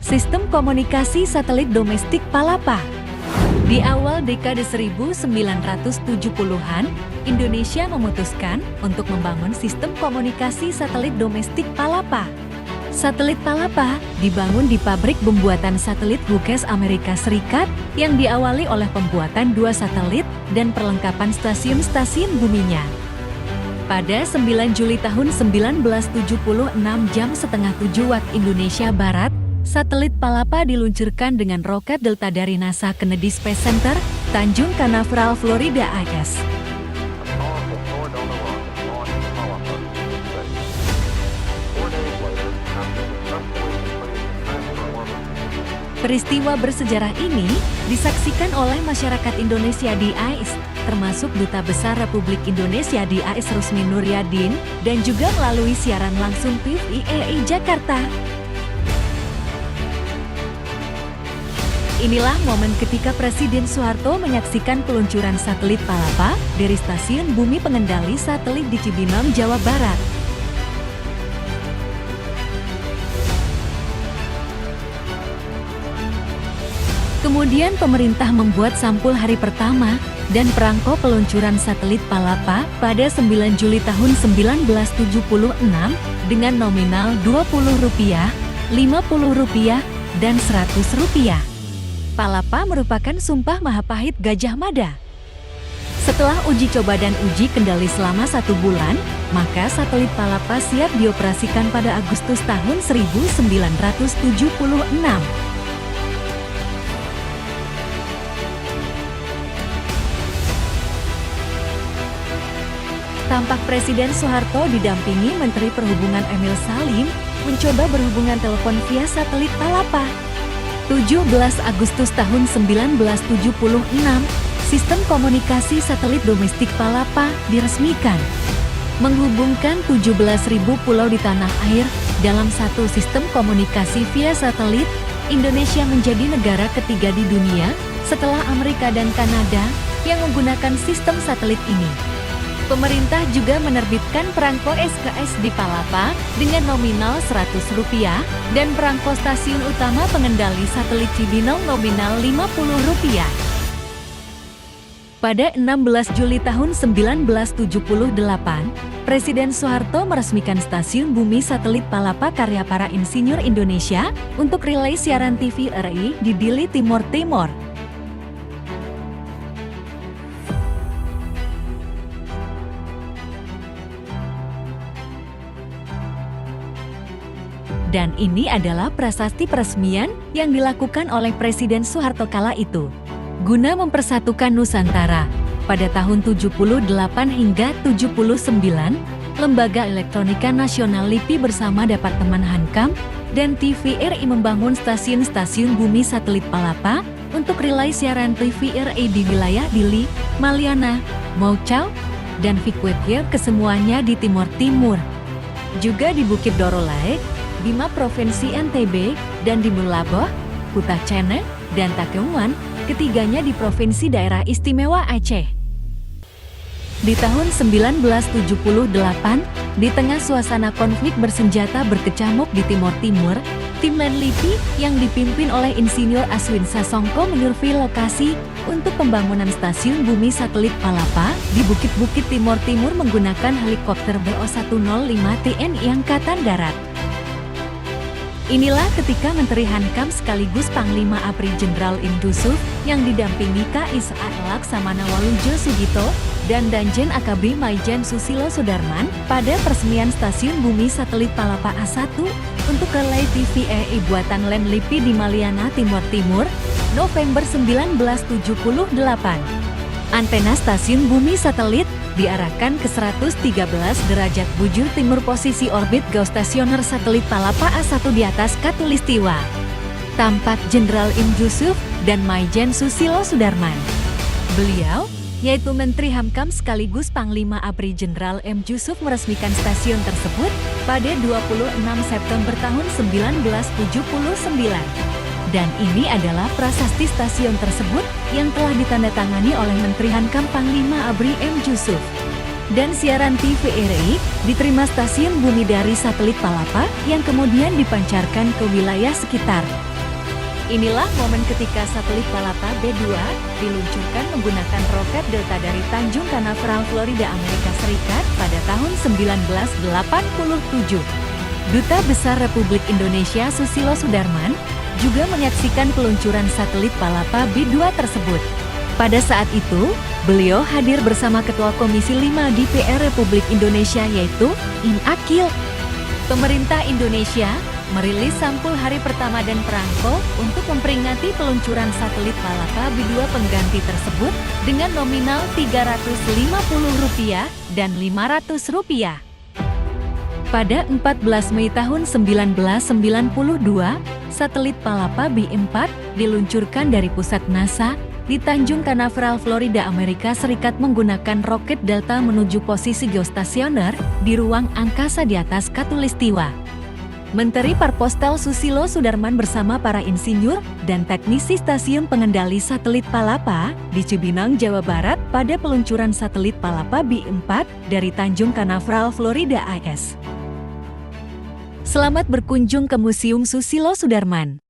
Sistem komunikasi satelit domestik Palapa. Di awal dekade 1970-an, Indonesia memutuskan untuk membangun sistem komunikasi satelit domestik Palapa. Satelit Palapa dibangun di pabrik pembuatan satelit Hughes Amerika Serikat yang diawali oleh pembuatan 2 satelit dan perlengkapan stasiun-stasiun buminya. Pada 9 Juli tahun 1976 jam setengah 7 waktu Indonesia Barat, satelit Palapa diluncurkan dengan roket Delta dari NASA Kennedy Space Center, Tanjung Canaveral, Florida, AS. Peristiwa bersejarah ini disaksikan oleh masyarakat Indonesia di AS, termasuk Duta Besar Republik Indonesia di AS Rusmi Nuryadin, dan juga melalui siaran langsung TVRI Jakarta. Inilah momen ketika Presiden Soeharto menyaksikan peluncuran satelit Palapa dari Stasiun Bumi Pengendali Satelit di Cibinong, Jawa Barat. Kemudian pemerintah membuat sampul hari pertama dan perangko peluncuran satelit Palapa pada 9 Juli tahun 1976 dengan nominal Rp20, Rp50, dan Rp100. Palapa merupakan sumpah Mahapahit Gajah Mada. Setelah uji coba dan uji kendali selama 1 bulan, maka satelit Palapa siap dioperasikan pada Agustus tahun 1976. Tampak Presiden Soeharto didampingi Menteri Perhubungan Emil Salim mencoba berhubungan telepon via satelit Palapa. 17 Agustus tahun 1976, sistem komunikasi satelit domestik Palapa diresmikan. Menghubungkan 17.000 pulau di tanah air dalam satu sistem komunikasi via satelit, Indonesia menjadi negara ketiga di dunia setelah Amerika dan Kanada yang menggunakan sistem satelit ini. Pemerintah juga menerbitkan perangko SKS di Palapa dengan nominal Rp100 dan perangko stasiun utama pengendali satelit Cibinong nominal Rp50. Pada 16 Juli tahun 1978, Presiden Soeharto meresmikan Stasiun Bumi Satelit Palapa karya para insinyur Indonesia untuk relay siaran TVRI di Dili, Timor Timur. Dan ini adalah prasasti peresmian yang dilakukan oleh Presiden Soeharto kala itu. Guna mempersatukan Nusantara, pada tahun 78 hingga 79, Lembaga Elektronika Nasional LIPI bersama Departemen Hankam dan TVRI membangun stasiun-stasiun bumi satelit Palapa untuk relay siaran TVRI di wilayah Dili, Maliana, Maucau, dan Vikwetye kesemuanya di Timor Timur. Juga di Bukit Dorolae, Bima Provinsi NTB, dan di Mulaboh, Kuta Cene, dan Takengon, ketiganya di Provinsi Daerah Istimewa Aceh. Di tahun 1978, di tengah suasana konflik bersenjata berkecamuk di Timor Timur, tim LIPI yang dipimpin oleh Insinyur Aswin Sasongko menyurvei lokasi untuk pembangunan stasiun bumi satelit Palapa di bukit-bukit Timor Timur menggunakan helikopter BO-105 TNI Angkatan Darat. Inilah ketika Menteri Hankam sekaligus Panglima ABRI Jenderal Indusuf yang didampingi KISA Laksamana Walujo Sugito dan Danjen AKABRI Maijen Susilo Sudarman pada peresmian Stasiun Bumi Satelit Palapa A1 untuk relay TVRI buatan LEN LIPI di Maliana, Timor Timur, November 1978. Antena stasiun bumi satelit diarahkan ke 113 derajat bujur timur posisi orbit geostasioner satelit Palapa A1 di atas Katulistiwa. Tampak Jenderal Im Yusuf dan Maijen Susilo Sudarman. Beliau, yaitu Menteri Hankam sekaligus Panglima ABRI Jenderal M. Yusuf meresmikan stasiun tersebut pada 26 September tahun 1979. Dan ini adalah prasasti stasiun tersebut yang telah ditandatangani oleh Menteri Hankam Panglima ABRI M. Yusuf. Dan siaran TVRI diterima stasiun bumi dari satelit Palapa yang kemudian dipancarkan ke wilayah sekitar. Inilah momen ketika satelit Palapa B2 diluncurkan menggunakan roket Delta dari Tanjung Canaveral, Florida, Amerika Serikat pada tahun 1987. Duta Besar Republik Indonesia Susilo Sudarman juga menyaksikan peluncuran satelit Palapa B2 tersebut. Pada saat itu, beliau hadir bersama Ketua Komisi 5 DPR Republik Indonesia yaitu Im Akil. Pemerintah Indonesia merilis sampul hari pertama dan perangko untuk memperingati peluncuran satelit Palapa B2 pengganti tersebut dengan nominal Rp350 dan Rp500. Pada 14 Mei tahun 1992, satelit Palapa B4 diluncurkan dari pusat NASA di Tanjung Canaveral, Florida, Amerika Serikat menggunakan roket Delta menuju posisi geostasioner di ruang angkasa di atas Khatulistiwa. Menteri Parpostal Susilo Sudarman bersama para insinyur dan teknisi stasiun pengendali satelit Palapa di Cibinong, Jawa Barat pada peluncuran satelit Palapa B4 dari Tanjung Canaveral, Florida, AS. Selamat berkunjung ke Museum Susilo Sudarman.